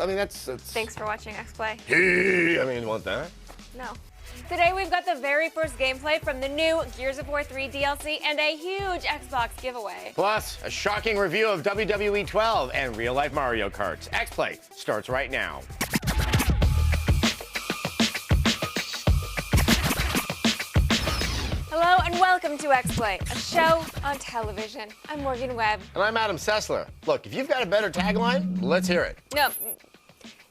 I mean, that's... Thanks for watching Xplay. Hey, I mean, want that? No. Today we've got the very first gameplay from the new Gears of War 3 DLC and a huge Xbox giveaway. Plus, a shocking review of WWE 12 and real-life Mario Karts. Xplay starts right now. Hello and welcome to Xplay, a show on television. I'm Morgan Webb. And I'm Adam Sessler. Look, if you've got a better tagline, let's hear it. No,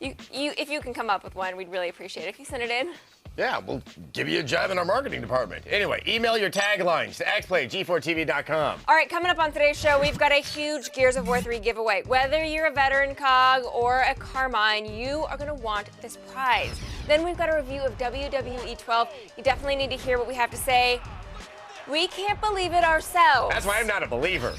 if you can come up with one, we'd really appreciate it if you send it in. Yeah, we'll give you a job in our marketing department. Anyway, email your taglines to xplay@g4tv.com. All right, coming up on today's show, we've got a huge Gears of War 3 giveaway. Whether you're a veteran COG or a Carmine, you are going to want this prize. Then we've got a review of WWE 12. You definitely need to hear what we have to say. We can't believe it ourselves. That's why I'm not a believer.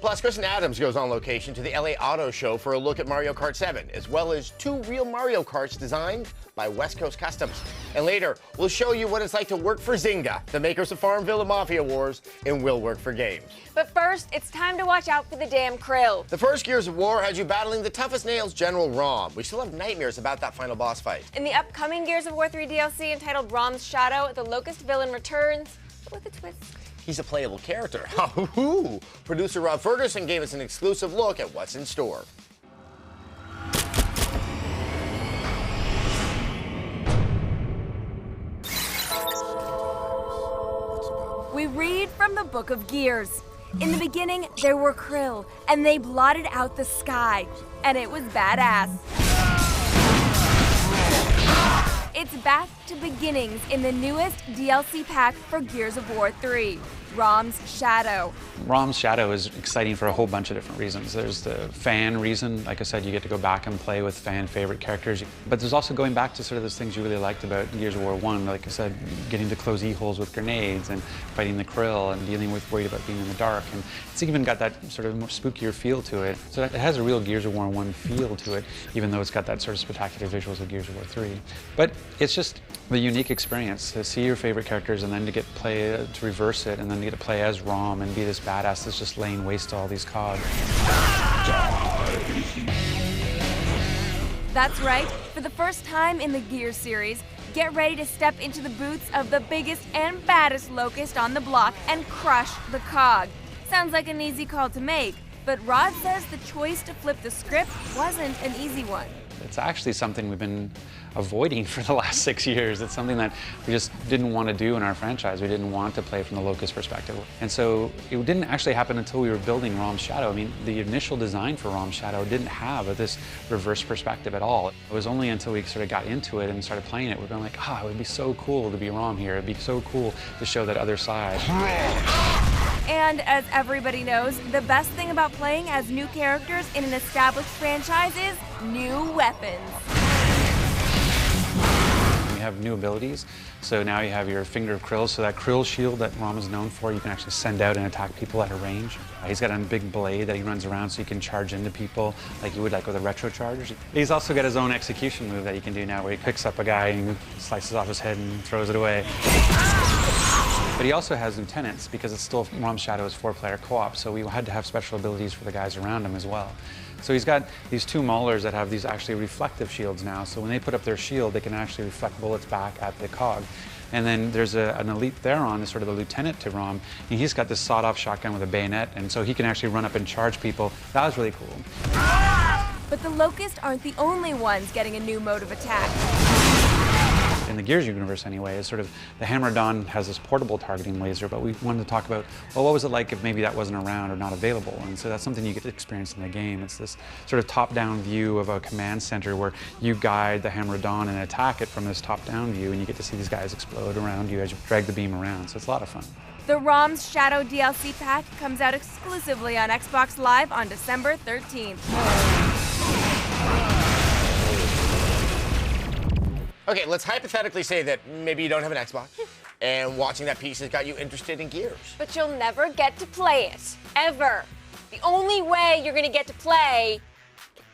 Plus, Kristin Adams goes on location to the LA Auto Show for a look at Mario Kart 7, as well as 2 real Mario Karts designed by West Coast Customs. And later, we'll show you what it's like to work for Zynga, the makers of Farmville and Mafia Wars, and Will Work for Games. But first, it's time to watch out for the damn krill. The first Gears of War has you battling the toughest nails, General Raam. We still have nightmares about that final boss fight. In the upcoming Gears of War 3 DLC entitled Raam's Shadow, the Locust villain returns with a twist. He's a playable character. Producer Rob Ferguson gave us an exclusive look at what's in store. We read from the Book of Gears. In the beginning, there were krill, and they blotted out the sky, and it was badass. It's back to beginnings in the newest DLC pack for Gears of War 3, Raam's Shadow. Raam's Shadow is exciting for a whole bunch of different reasons. There's the fan reason. Like I said, you get to go back and play with fan favorite characters. But there's also going back to sort of those things you really liked about Gears of War 1. Like I said, getting to close E-holes with grenades and fighting the krill and dealing with worried about being in the dark. And it's even got that sort of more spookier feel to it. So it has a real Gears of War 1 feel to it, even though it's got that sort of spectacular visuals of Gears of War 3. But it's just the unique experience to see your favorite characters and then to get to reverse it and then to get to play as Raam and be this badass that's just laying waste to all these COG. That's right. For the first time in the Gears series, get ready to step into the boots of the biggest and baddest locust on the block and crush the COG. Sounds like an easy call to make, but Rod says the choice to flip the script wasn't an easy one. It's actually something we've been avoiding for the last 6 years. It's something that we just didn't want to do in our franchise. We didn't want to play from the Locust perspective. And so it didn't actually happen until we were building Raam's Shadow. I mean, the initial design for Raam's Shadow didn't have this reverse perspective at all. It was only until we sort of got into it and started playing it, we're going like, it would be so cool to be Raam here. It'd be so cool to show that other side. And as everybody knows, the best thing about playing as new characters in an established franchise is new weapons. You have new abilities, so now you have your Finger of Krill, so that krill shield that Raam is known for, you can actually send out and attack people at a range. He's got a big blade that he runs around so he can charge into people like you would like with a retro charge. He's also got his own execution move that he can do now where he picks up a guy and slices off his head and throws it away. But he also has lieutenants because it's still Raam's Shadow is 4-player co-op, so we had to have special abilities for the guys around him as well. So he's got these 2 maulers that have these actually reflective shields now, so when they put up their shield, they can actually reflect bullets back at the COG. And then there's an elite Theron, sort of the lieutenant to Raam, and he's got this sawed-off shotgun with a bayonet, and so he can actually run up and charge people. That was really cool. But the Locusts aren't the only ones getting a new mode of attack. In the Gears universe anyway, is sort of the Hammer-Dawn has this portable targeting laser, but we wanted to talk about, well, what was it like if maybe that wasn't around or not available? And so that's something you get to experience in the game. It's this sort of top-down view of a command center where you guide the Hammer-Dawn and attack it from this top-down view, and you get to see these guys explode around you as you drag the beam around, so it's a lot of fun. The Raam's Shadow DLC pack comes out exclusively on Xbox Live on December 13th. Okay, let's hypothetically say that maybe you don't have an Xbox, and watching that piece has got you interested in Gears. But you'll never get to play it, ever. The only way you're gonna get to play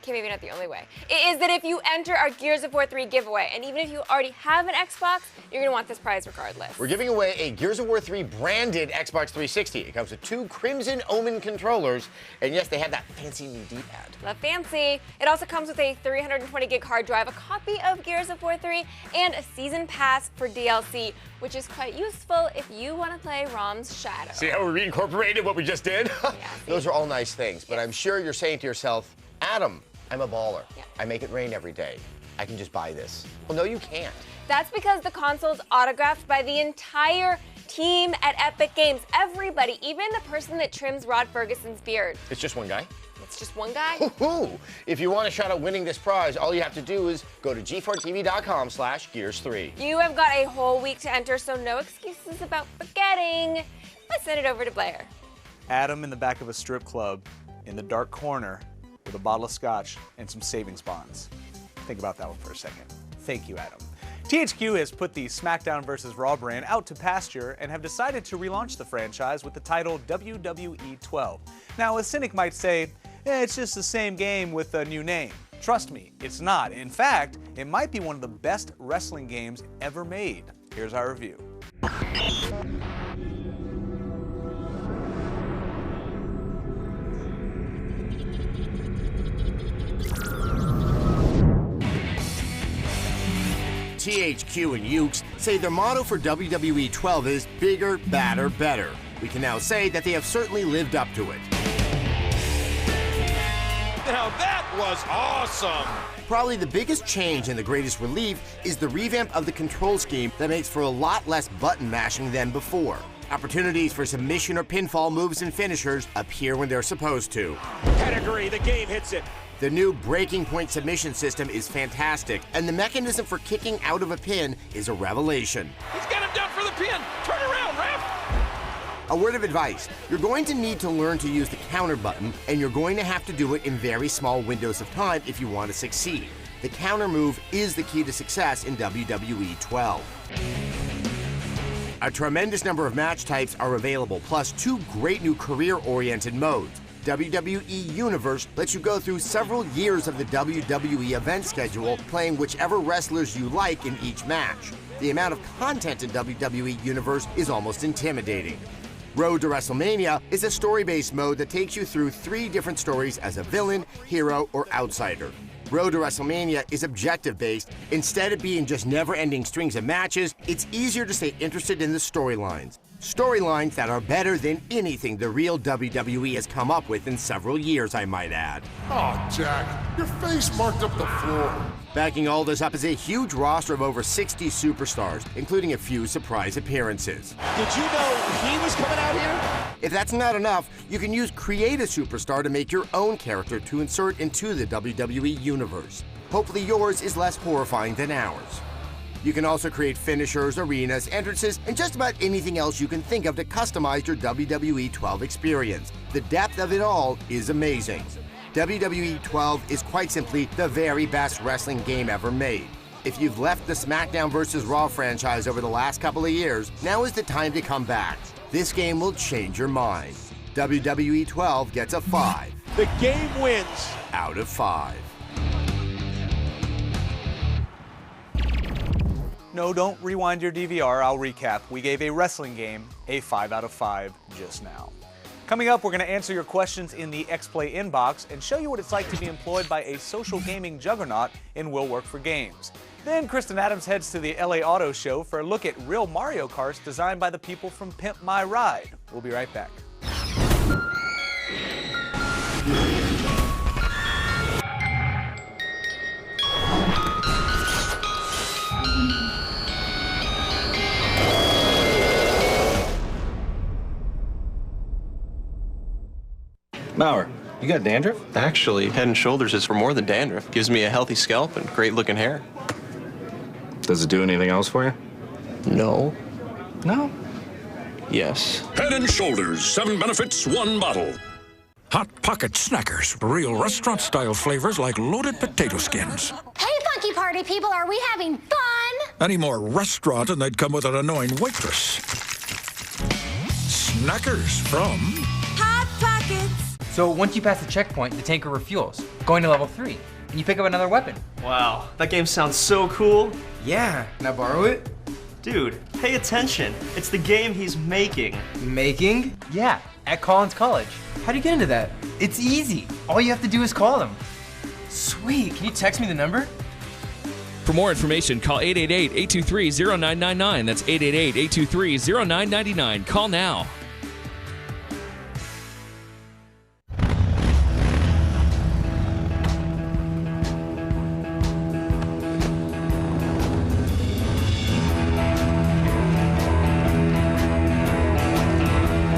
okay, maybe not the only way, is that if you enter our Gears of War 3 giveaway, and even if you already have an Xbox, you're gonna want this prize regardless. We're giving away a Gears of War 3 branded Xbox 360. It comes with 2 Crimson Omen controllers, and yes, they have that fancy new D-pad. Love fancy. It also comes with a 320 gig hard drive, a copy of Gears of War 3, and a season pass for DLC, which is quite useful if you want to play Raam's Shadow. See how we reincorporated what we just did? Yeah, Those are all nice things, but I'm sure you're saying to yourself, Adam, I'm a baller. Yeah. I make it rain every day. I can just buy this. Well, no, you can't. That's because the console's autographed by the entire team at Epic Games. Everybody, even the person that trims Rod Ferguson's beard. It's just one guy? It's just one guy? Woohoo! If you want a shot at winning this prize, all you have to do is go to g4tv.com/Gears3. You have got a whole week to enter, so no excuses about forgetting. Let's send it over to Blair. Adam in the back of a strip club in the dark corner with a bottle of scotch and some savings bonds. Think about that one for a second. Thank you, Adam. THQ has put the SmackDown vs. Raw brand out to pasture and have decided to relaunch the franchise with the title WWE 12. Now, a cynic might say, it's just the same game with a new name. Trust me, it's not. In fact, it might be one of the best wrestling games ever made. Here's our review. THQ and Ukes say their motto for WWE 12 is bigger, badder, better. We can now say that they have certainly lived up to it. Now that was awesome! Probably the biggest change and the greatest relief is the revamp of the control scheme that makes for a lot less button mashing than before. Opportunities for submission or pinfall moves and finishers appear when they're supposed to. Pedigree, the game hits it. The new breaking point submission system is fantastic, and the mechanism for kicking out of a pin is a revelation. He's got him down for the pin. Turn around, Raam. A word of advice, you're going to need to learn to use the counter button, and you're going to have to do it in very small windows of time if you want to succeed. The counter move is the key to success in WWE 12. A tremendous number of match types are available, plus 2 great new career-oriented modes. WWE Universe lets you go through several years of the WWE event schedule, playing whichever wrestlers you like in each match. The amount of content in WWE Universe is almost intimidating. Road to WrestleMania is a story-based mode that takes you through 3 different stories as a villain, hero, or outsider. Road to WrestleMania is objective-based. Instead of being just never-ending strings of matches, it's easier to stay interested in the storylines. Storylines that are better than anything the real WWE has come up with in several years, I might add. Oh, Jack, your face marked up the floor. Backing all this up is a huge roster of over 60 superstars, including a few surprise appearances. Did you know he was coming out here? If that's not enough, you can use Create a Superstar to make your own character to insert into the WWE Universe. Hopefully yours is less horrifying than ours. You can also create finishers, arenas, entrances, and just about anything else you can think of to customize your WWE 12 experience. The depth of it all is amazing. WWE 12 is quite simply the very best wrestling game ever made. If you've left the SmackDown vs. Raw franchise over the last couple of years, now is the time to come back. This game will change your mind. WWE 12 gets a 5. The game wins. Out of 5. No, don't rewind your DVR, I'll recap. We gave a wrestling game a 5 out of 5 just now. Coming up, we're going to answer your questions in the Xplay inbox and show you what it's like to be employed by a social gaming juggernaut in Will Work for Games. Then Kristin Adams heads to the LA Auto Show for a look at real Mario Karts designed by the people from Pimp My Ride. We'll be right back. Mauer, you got dandruff? Actually, Head & Shoulders is for more than dandruff. Gives me a healthy scalp and great-looking hair. Does it do anything else for you? No. No. Yes. Head & Shoulders, 7 benefits, 1 bottle. Hot Pocket Snackers, real restaurant-style flavors like loaded potato skins. Hey, Funky Party people, are we having fun? Any more restaurant and they'd come with an annoying waitress. Snackers from Hot Pockets. So once you pass the checkpoint, the tanker refuels, going to level 3, and you pick up another weapon. Wow, that game sounds so cool. Yeah, can I borrow it? Dude, pay attention. It's the game he's making. Making? Yeah, at Collins College. How do you get into that? It's easy. All you have to do is call them. Sweet, can you text me the number? For more information, call 888-823-0999. That's 888-823-0999. Call now.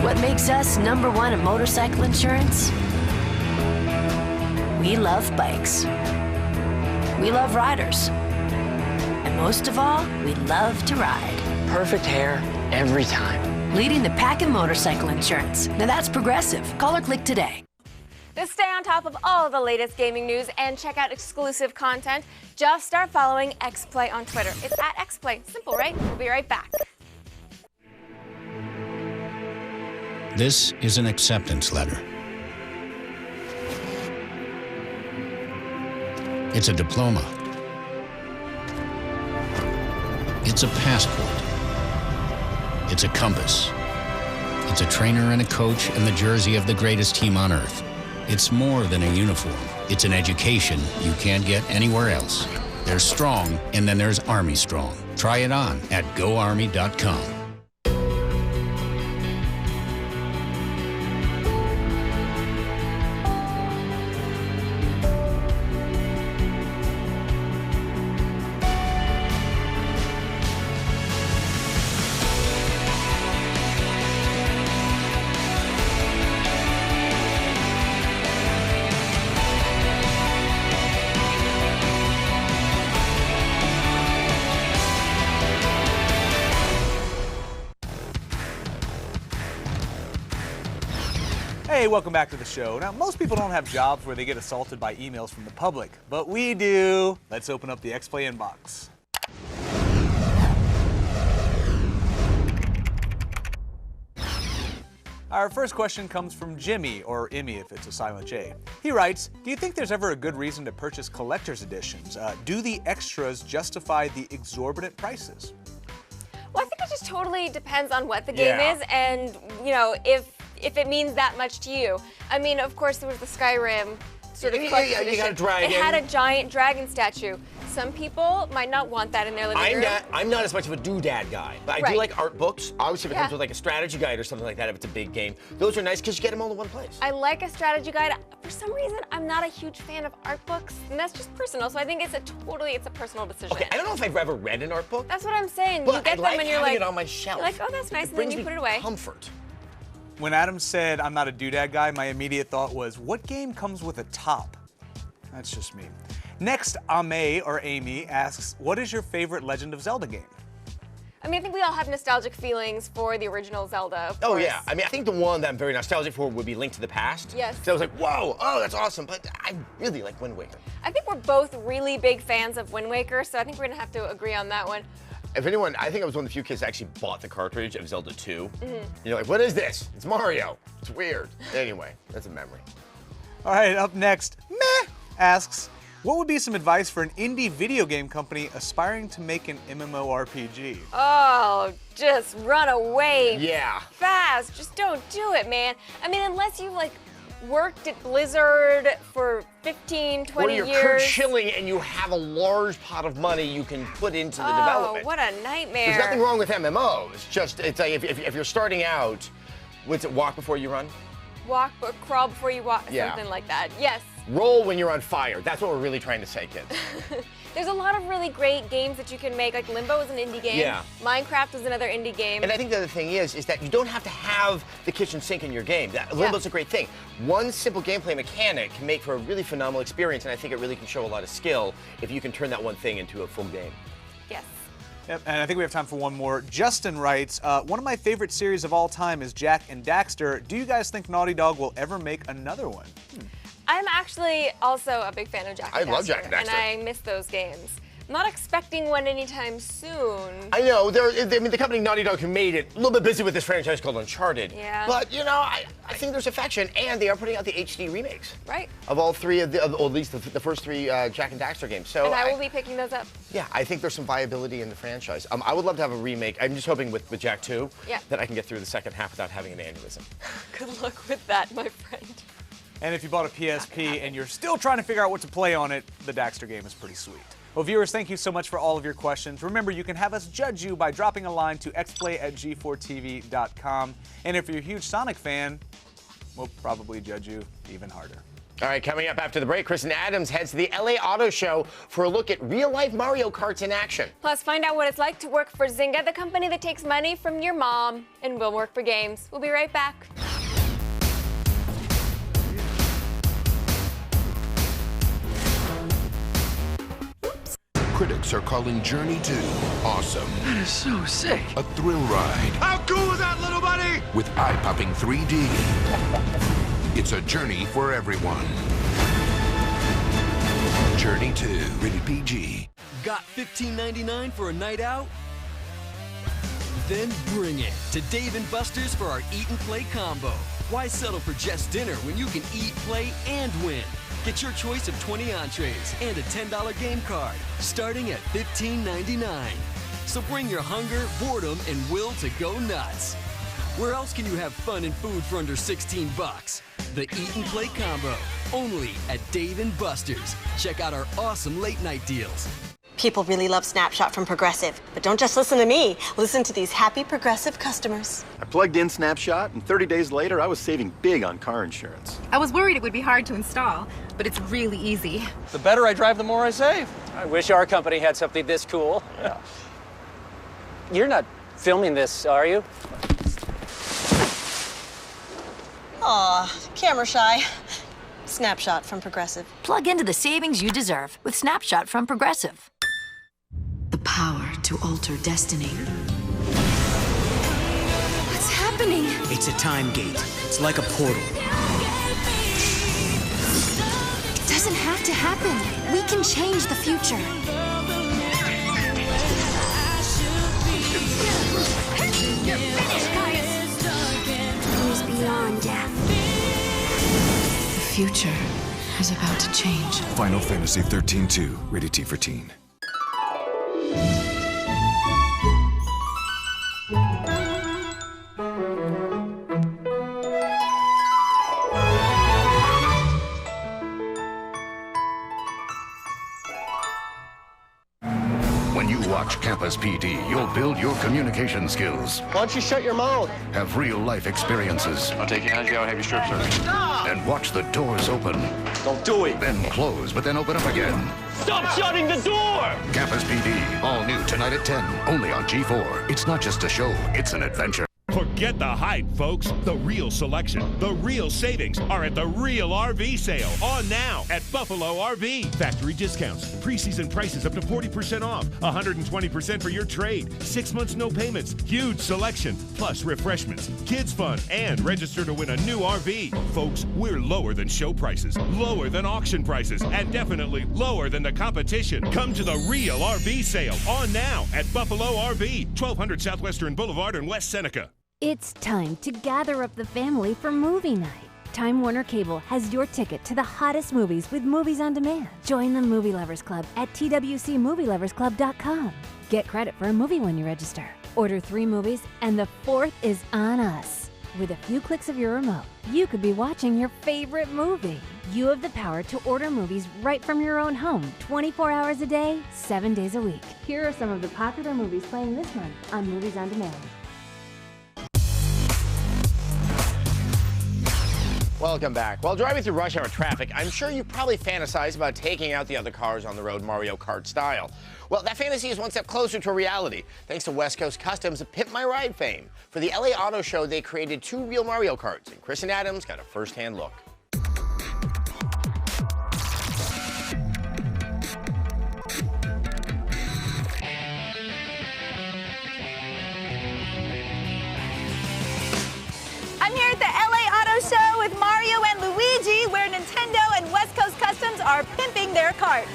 What makes us #1 in motorcycle insurance? We love bikes. We love riders. And most of all, we love to ride. Perfect hair every time. Leading the pack in motorcycle insurance. Now that's Progressive. Call or click today. To stay on top of all the latest gaming news and check out exclusive content, just start following Xplay on Twitter. It's at Xplay. Simple, right? We'll be right back. This is an acceptance letter. It's a diploma. It's a passport. It's a compass. It's a trainer and a coach and the jersey of the greatest team on earth. It's more than a uniform. It's an education you can't get anywhere else. There's Strong, and then there's Army Strong. Try it on at GoArmy.com. Hey, welcome back to the show. Now, most people don't have jobs where they get assaulted by emails from the public, but we do. Let's open up the Xplay inbox. Our first question comes from Jimmy, or Immy if it's a silent J. He writes, do you think there's ever a good reason to purchase collector's editions? Do the extras justify the exorbitant prices? Well, I think it just totally depends on what the game is and, you know, if it means that much to you. I mean, of course, there was the Skyrim sort of collector's edition. You got a dragon. It had a giant dragon statue. Some people might not want that in their living room. I'm not as much of a doodad guy, but I do like art books. Obviously, if it comes with like a strategy guide or something like that, if it's a big game, those are nice because you get them all in one place. I like a strategy guide. For some reason, I'm not a huge fan of art books, and that's just personal. So I think it's a personal decision. Okay, I don't know if I've ever read an art book. That's what I'm saying. But you get I them and you're like, it on my shelf. You're like, oh, that's nice, and then you put it away. Comfort. When Adam said I'm not a doodad guy, my immediate thought was, what game comes with a top? That's just me. Next, Ame or Amy asks, what is your favorite Legend of Zelda game? I mean, I think we all have nostalgic feelings for the original Zelda. Oh yeah, I mean, I think the one that I'm very nostalgic for would be Link to the Past. Yes. So I was like, whoa, oh, that's awesome, but I really like Wind Waker. I think we're both really big fans of Wind Waker, so I think we're gonna have to agree on that one. If anyone, I think I was one of the few kids that actually bought the cartridge of Zelda 2. You're like, what is this? It's Mario. It's weird. Anyway, that's a memory. All right, up next, Meh asks, what would be some advice for an indie video game company aspiring to make an MMORPG? Oh, just run away. Yeah. Fast. Just don't do it, man. I mean, unless you've like worked at Blizzard for 15, 20 years. Or you're Kurt Schilling and you have a large pot of money you can put into the development. Oh, what a nightmare. There's nothing wrong with MMOs. It's like if you're starting out, what's it, walk before you run? Walk, but crawl before you walk, something like that. Yes. Roll when you're on fire. That's what we're really trying to say, kids. There's a lot of really great games that you can make. Like Limbo is an indie game. Yeah. Minecraft was another indie game. And I think the other thing is that you don't have to have the kitchen sink in your game. Limbo's a great thing. One simple gameplay mechanic can make for a really phenomenal experience, and I think it really can show a lot of skill if you can turn that one thing into a full game. Yes. Yep, and I think we have time for one more. Justin writes, one of my favorite series of all time is Jak and Daxter. Do you guys think Naughty Dog will ever make another one? I'm actually also a big fan of Jak and Daxter. I love Jak and Daxter. And I miss those games. I'm not expecting one anytime soon. I know. The company Naughty Dog who made it, a little bit busy with this franchise called Uncharted. Yeah. But, you know, I think there's affection, and they are putting out the HD remakes. Right. Of all three of or at least the first three Jak and Daxter games. So and I will be picking those up. Yeah, I think there's some viability in the franchise. I would love to have a remake. I'm just hoping with Jak 2 that I can get through the second half without having an aneurysm. Good luck with that, my friend. And if you bought a PSP and you're still trying to figure out what to play on it, the Daxter game is pretty sweet. Well, viewers, thank you so much for all of your questions. Remember, you can have us judge you by dropping a line to xplay@g4tv.com. And if you're a huge Sonic fan, we'll probably judge you even harder. All right, coming up after the break, Kristin Adams heads to the LA Auto Show for a look at real-life Mario Karts in action. Plus, find out what it's like to work for Zynga, the company that takes money from your mom and will work for games. We'll be right back. Critics are calling Journey 2 awesome. That is so sick. A thrill ride. How cool is that, little buddy? With eye-popping 3D. It's a journey for everyone. Journey 2, rated PG. Got $15.99 for a night out? Then bring it to Dave & Buster's for our Eat and Play combo. Why settle for just dinner when you can eat, play, and win? Get your choice of 20 entrees and a $10 game card, starting at $15.99. So bring your hunger, boredom, and will to go nuts. Where else can you have fun and food for under 16 bucks? The Eat and Play combo, only at Dave & Buster's. Check out our awesome late night deals. People really love Snapshot from Progressive, but don't just listen to me. Listen to these happy Progressive customers. I plugged in Snapshot, and 30 days later, I was saving big on car insurance. I was worried it would be hard to install, but it's really easy. The better I drive, the more I save. I wish our company had something this cool. Yeah. You're not filming this, are you? Aw, camera shy. Snapshot from Progressive. Plug into the savings you deserve with Snapshot from Progressive. The power to alter destiny. What's happening? It's a time gate. It's like a portal. It doesn't have to happen. We can change the future. Who's beyond death? The future is about to change. Final Fantasy 13-2, rated T for teen. When you watch Campus PD, you'll build your communication skills. Why don't you shut your mouth? Have real-life experiences. I'll take you out, have your strip search. And watch the doors open. Don't do it. Then close, but then open up again. Stop shutting the door! Campus PD, all new tonight at 10, only on G4. It's not just a show, it's an adventure. Forget the hype, folks. The real selection, the real savings are at the Real RV Sale. On now at Buffalo RV. Factory discounts, preseason prices up to 40% off, 120% for your trade, 6 months no payments, huge selection, plus refreshments, kids fun, and register to win a new RV. Folks, we're lower than show prices, lower than auction prices, and definitely lower than the competition. Come to the Real RV Sale. On now at Buffalo RV, 1200 Southwestern Boulevard in West Seneca. It's time to gather up the family for movie night. Time Warner Cable has your ticket to the hottest movies with Movies on Demand. Join the Movie Lovers Club at twcmovieloversclub.com. Get credit for a movie when you register. Order 3 movies and the 4th is on us. With a few clicks of your remote, you could be watching your favorite movie. You have the power to order movies right from your own home, 24 hours a day, 7 days a week. Here are some of the popular movies playing this month on Movies on Demand. Welcome back. While driving through rush hour traffic, I'm sure you probably fantasize about taking out the other cars on the road Mario Kart style. Well, that fantasy is one step closer to reality, thanks to West Coast Customs of Pimp My Ride fame. For the LA Auto Show, they created 2 real Mario Karts, and Kristin Adams got a first-hand look. I'm here at the LA Auto Show with Mario and Luigi, where Nintendo and West Coast Customs are pimping their carts.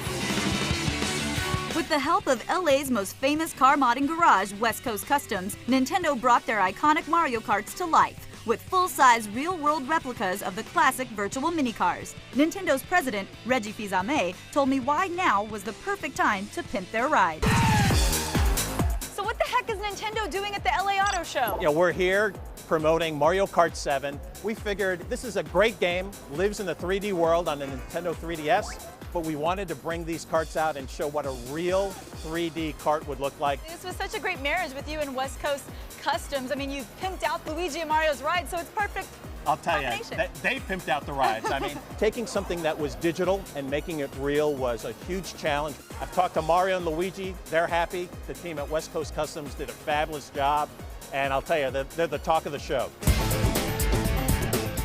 With With the help of LA's most famous car modding garage, West Coast Customs, Nintendo brought their iconic Mario Karts to life with full-size real-world replicas of the classic virtual mini-cars. Nintendo's president, Reggie Fils-Aime, told me why now was the perfect time to pimp their rides. So what the heck is Nintendo doing at the LA Auto Show? You know, we're here promoting Mario Kart 7. We figured this is a great game, lives in the 3D world on the Nintendo 3DS, but we wanted to bring these karts out and show what a real 3D kart would look like. This was such a great marriage with you and West Coast Customs. I mean, you pimped out Luigi and Mario's ride, so it's perfect. I'll tell you, they pimped out the rides. I mean, taking something that was digital and making it real was a huge challenge. I've talked to Mario and Luigi. They're happy. The team at West Coast Customs did a fabulous job. And I'll tell you, they're the talk of the show.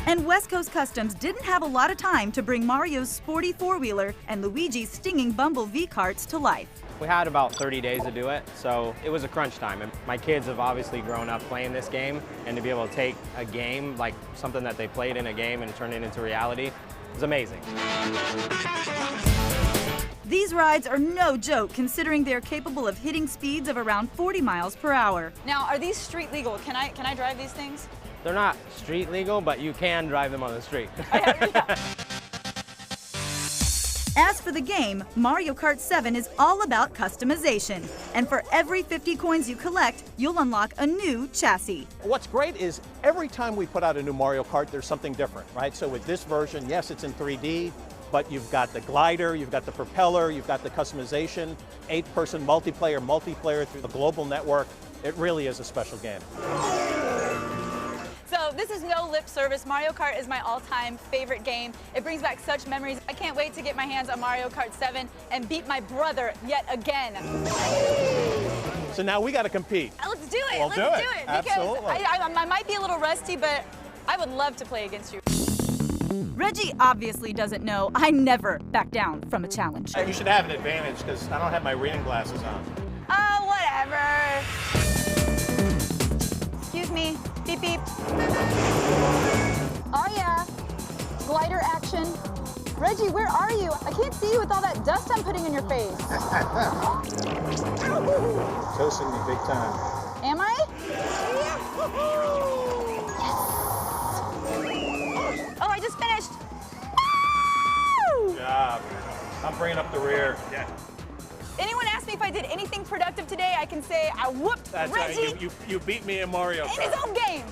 And West Coast Customs didn't have a lot of time to bring Mario's sporty four-wheeler and Luigi's stinging Bumble V-karts to life. We had about 30 days to do it, so it was a crunch time. And my kids have obviously grown up playing this game, and to be able to take a game, like something that they played in a game, and turn it into reality was amazing. These rides are no joke, considering they're capable of hitting speeds of around 40 miles per hour. Now, are these street legal? Can I drive these things? They're not street legal, but you can drive them on the street. As for the game, Mario Kart 7 is all about customization. And for every 50 coins you collect, you'll unlock a new chassis. What's great is every time we put out a new Mario Kart, there's something different, right? So with this version, yes, it's in 3D, but you've got the glider, you've got the propeller, you've got the customization, 8-person multiplayer through the global network. It really is a special game. So this is no lip service. Mario Kart is my all-time favorite game. It brings back such memories. I can't wait to get my hands on Mario Kart 7 and beat my brother yet again. So now we got to compete. Let's do it. Let's do it. Absolutely. I might be a little rusty, but I would love to play against you. Reggie obviously doesn't know I never back down from a challenge. You should have an advantage because I don't have my reading glasses on. Oh, whatever. Excuse me. Beep, beep. Oh, yeah. Glider action. Reggie, where are you? I can't see you with all that dust I'm putting in your face. Toasting me big time. Am I? Yes. Oh, I just finished. Woo! Good job. I'm bringing up the rear. Yeah. Anyone ask me if I did anything productive today, I can say I whooped That's Reggie. Right. You beat me in Mario Kart. In his own game.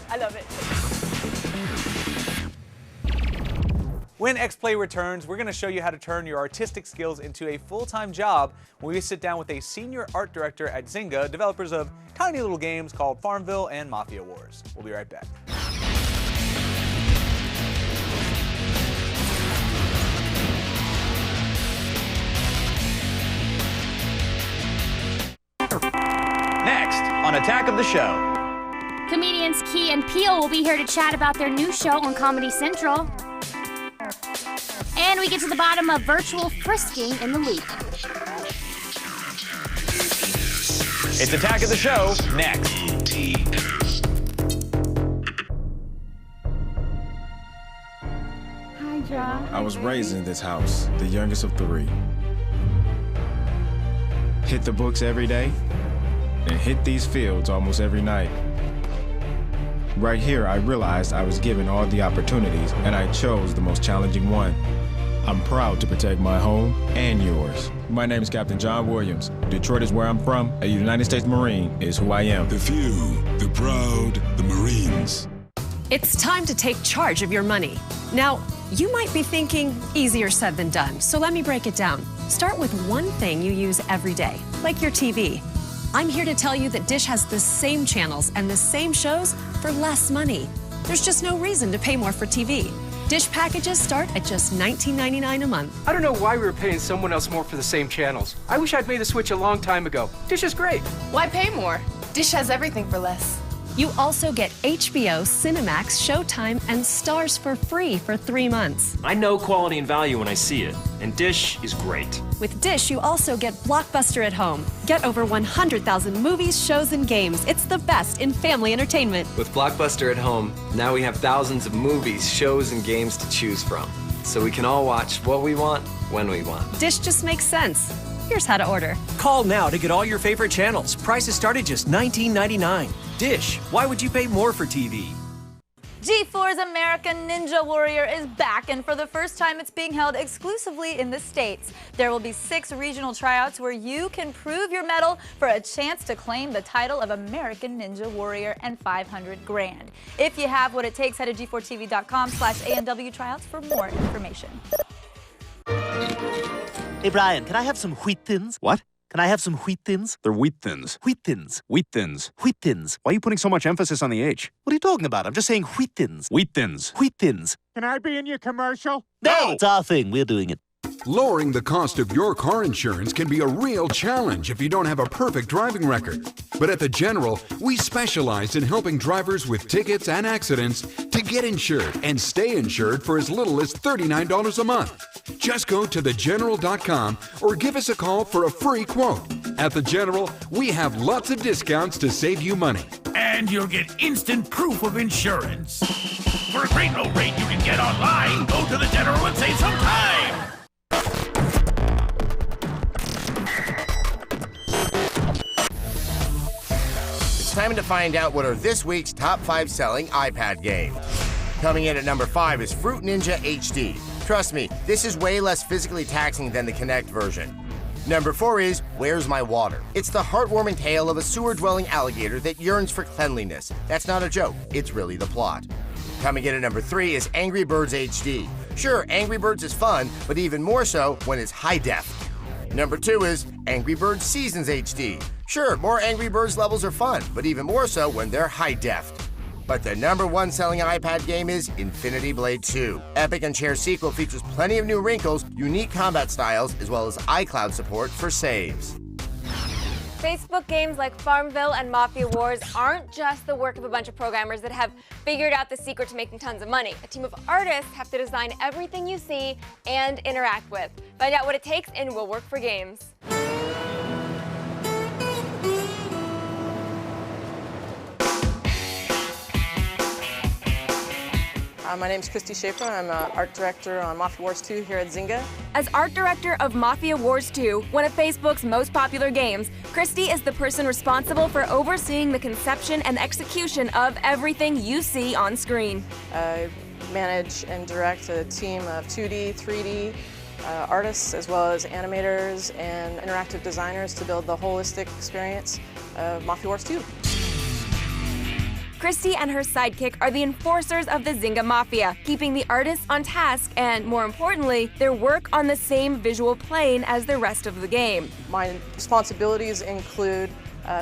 I love it. When Xplay returns, we're going to show you how to turn your artistic skills into a full-time job when we sit down with a senior art director at Zynga, developers of tiny little games called Farmville and Mafia Wars. We'll be right back. Next on Attack of the Show. Comedians Key and Peele will be here to chat about their new show on Comedy Central. And we get to the bottom of virtual frisking in the Loop. It's Attack of the Show next. Hi, John. I was raised in this house, the youngest of 3. Hit the books every day, and hit these fields almost every night. Right here, I realized I was given all the opportunities, and I chose the most challenging one. I'm proud to protect my home and yours. My name is Captain John Williams. Detroit is where I'm from. A United States Marine is who I am. The few, the proud, the Marines. It's time to take charge of your money. Now, you might be thinking, easier said than done, so let me break it down. Start with one thing you use every day, like your TV. I'm here to tell you that Dish has the same channels and the same shows for less money. There's just no reason to pay more for TV. Dish packages start at just $19.99 a month. I don't know why we were paying someone else more for the same channels. I wish I'd made the switch a long time ago. Dish is great. Why pay more? Dish has everything for less. You also get HBO, Cinemax, Showtime, and Stars for free for 3 months. I know quality and value when I see it, and Dish is great. With Dish, you also get Blockbuster at home. Get over 100,000 movies, shows, and games. It's the best in family entertainment. With Blockbuster at home, now we have thousands of movies, shows, and games to choose from. So we can all watch what we want, when we want. Dish just makes sense. Here's how to order. Call now to get all your favorite channels. Prices start at just $19.99. Dish, why would you pay more for TV? G4's American Ninja Warrior is back, and for the first time it's being held exclusively in the States. There will be 6 regional tryouts where you can prove your mettle for a chance to claim the title of American Ninja Warrior and $500 grand. If you have what it takes, head to g4tv.com/ANW tryouts for more information. Hey Brian, can I have some wheat thins? What? Can I have some wheat thins? They're wheat thins. Wheat thins. Wheat thins. Wheat thins. Why are you putting so much emphasis on the H? What are you talking about? I'm just saying wheat thins. Wheat thins. Wheat thins. Can I be in your commercial? No! It's our thing. We're doing it. Lowering the cost of your car insurance can be a real challenge if you don't have a perfect driving record. But at The General, we specialize in helping drivers with tickets and accidents to get insured and stay insured for as little as $39 a month. Just go to thegeneral.com or give us a call for a free quote. At The General, we have lots of discounts to save you money. And you'll get instant proof of insurance. For a great low rate you can get online, go to The General and save some time. It's time to find out what are this week's top 5 selling iPad games. Coming in at number 5 is Fruit Ninja HD. Trust me, this is way less physically taxing than the Kinect version. Number 4 is Where's My Water? It's the heartwarming tale of a sewer-dwelling alligator that yearns for cleanliness. That's not a joke, it's really the plot. Coming in at number 3 is Angry Birds HD. Sure, Angry Birds is fun, but even more so when it's high def. Number 2 is Angry Birds Seasons HD. Sure, more Angry Birds levels are fun, but even more so when they're high def. But the number 1 selling iPad game is Infinity Blade 2. Epic and Chair sequel features plenty of new wrinkles, unique combat styles, as well as iCloud support for saves. Facebook games like Farmville and Mafia Wars aren't just the work of a bunch of programmers that have figured out the secret to making tons of money. A team of artists have to design everything you see and interact with. Find out what it takes in Will Work for Games. My name is Krisy Schaefer. I'm an art director on Mafia Wars 2 here at Zynga. As art director of Mafia Wars 2, one of Facebook's most popular games, Kristy is the person responsible for overseeing the conception and execution of everything you see on screen. I manage and direct a team of 2D, 3D artists, as well as animators and interactive designers to build the holistic experience of Mafia Wars 2. Kristy and her sidekick are the enforcers of the Zynga Mafia, keeping the artists on task and, more importantly, their work on the same visual plane as the rest of the game. My responsibilities include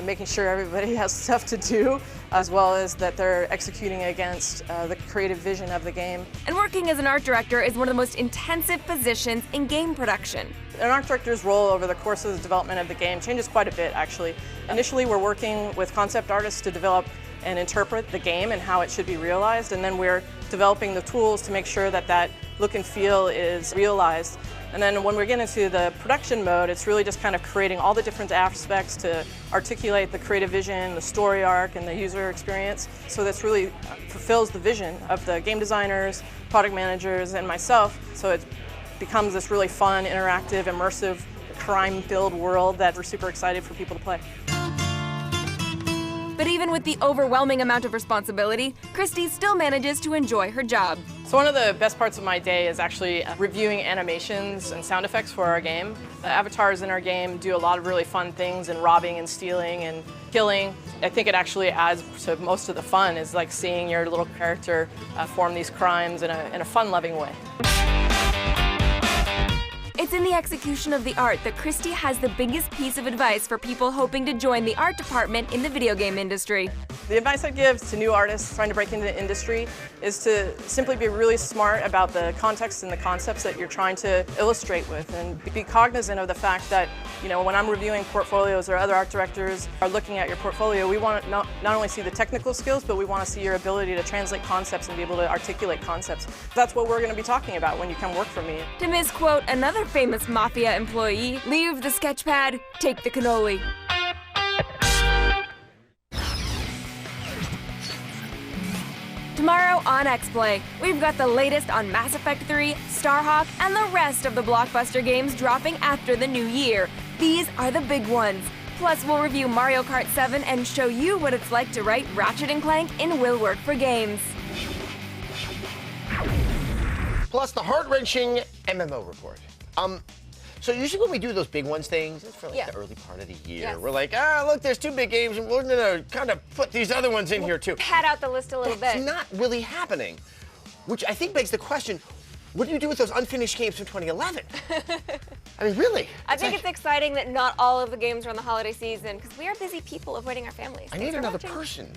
making sure everybody has stuff to do, as well as that they're executing against the creative vision of the game. And working as an art director is one of the most intensive positions in game production. An art director's role over the course of the development of the game changes quite a bit, actually. Initially, we're working with concept artists to develop and interpret the game and how it should be realized, and then we're developing the tools to make sure that that look and feel is realized. And then when we get into the production mode, it's really just kind of creating all the different aspects to articulate the creative vision, the story arc, and the user experience. So this really fulfills the vision of the game designers, product managers, and myself. So it becomes this really fun, interactive, immersive, crime-filled world that we're super excited for people to play. But even with the overwhelming amount of responsibility, Kristy still manages to enjoy her job. So one of the best parts of my day is actually reviewing animations and sound effects for our game. The avatars in our game do a lot of really fun things in robbing and stealing and killing. I think it actually adds to most of the fun, is like seeing your little character form these crimes in a fun-loving way. It's in the execution of the art that Kristy has the biggest piece of advice for people hoping to join the art department in the video game industry. The advice I give to new artists trying to break into the industry is to simply be really smart about the context and the concepts that you're trying to illustrate with, and be cognizant of the fact that, you know, when I'm reviewing portfolios or other art directors are looking at your portfolio, we want to not only see the technical skills, but we want to see your ability to translate concepts and be able to articulate concepts. That's what we're going to be talking about when you come work for me. To misquote another famous Mafia employee, leave the sketchpad, take the cannoli. Tomorrow on Xplay, we've got the latest on Mass Effect 3, Starhawk, and the rest of the blockbuster games dropping after the new year. These are the big ones. Plus, we'll review Mario Kart 7 and show you what it's like to write Ratchet & Clank in Will Work for Games. Plus, the heart-wrenching MMO report. So usually when we do those big ones things, it's for like the early part of the year. Yes. We're like, look, there's 2 big games, and we're gonna kind of put these other ones in here too. Pad out the list a little bit. It's not really happening, which I think begs the question, what do you do with those unfinished games from 2011? I mean, really? I think it's exciting that not all of the games are on the holiday season because we are busy people avoiding our families. I need another person.